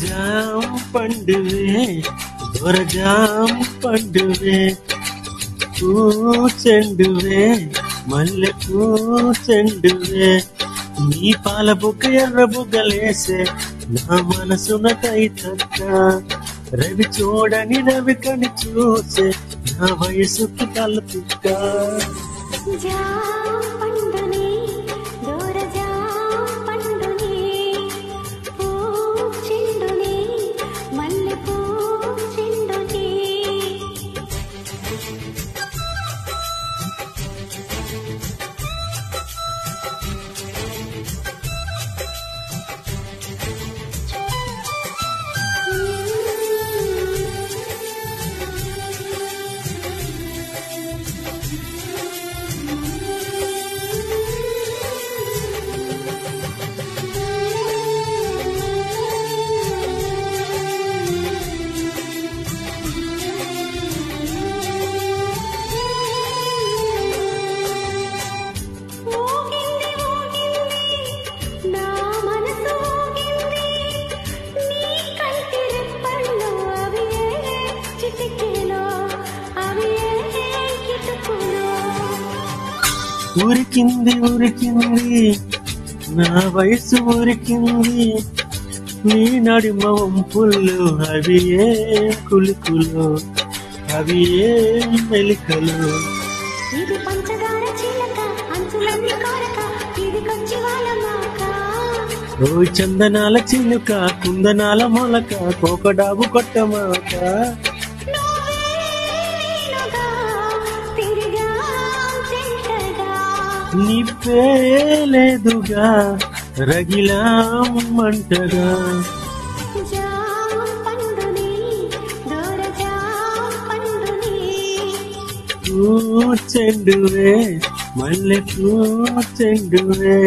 jam పండువే దొరజాం పండువే చెండువే మల్లె చెండువే నీ పాల బుగ్గ ఎర్ర బుగ్గలేసే నా మనసున కైతక్క రవి చూడని రవి కని చూసే నా వయసుకి తలపిక్క ఉరికింది ఉరికింది నా వయసు ఉరికింది నీ నడిమ వంపుల్లో అవి ఏ కులుకులు అవి ఏ మెలికలు ఓ చందనాల చిలుక కుందనాల మొలక కోకడాబు కొట్టమాక నిప్పేలేదుగా రగిలా మంటగా చెండువే మల్లె చెండువే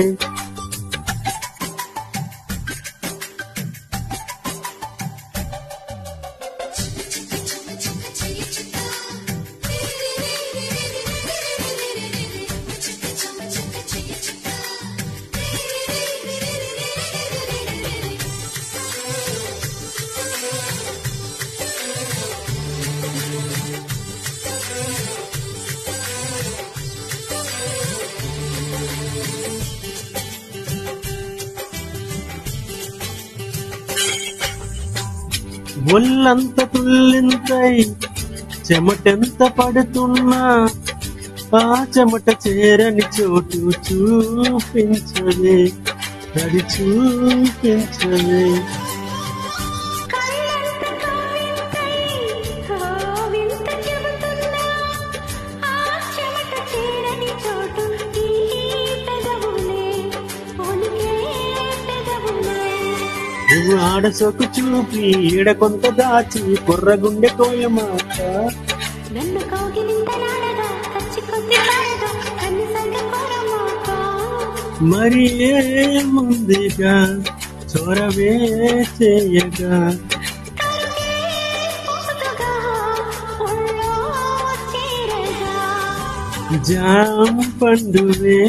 ఒళ్ళంత తుల్లింతై చెమటెంత పడుతున్నా ఆ చెమట చేరని చోటు చూపించవే అది చూపించవే నువ్వు ఆడసోకు చూపి ఈడ కొంత దాచి కుర్రగుండె కోయమాట మరి ఏముందిగా చొరవే చేయగా జాం పండువే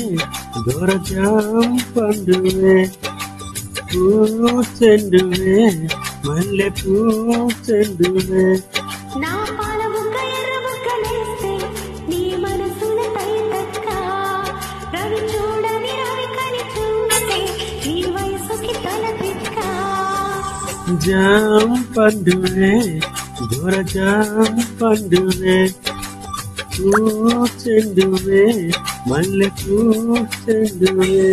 దొరజాం పండువే చెండువే మల్లె చెండువే నా పాల బుగ్గ ఎర్ర బుగ్గలేస్తే నీ మనసున తైతక్క రవి చూడని రవి కని చూస్తే నీ వయసుకి తలపిక్క జాం పండువే దొరజాం పండువే చెండువే మల్లె చెండువే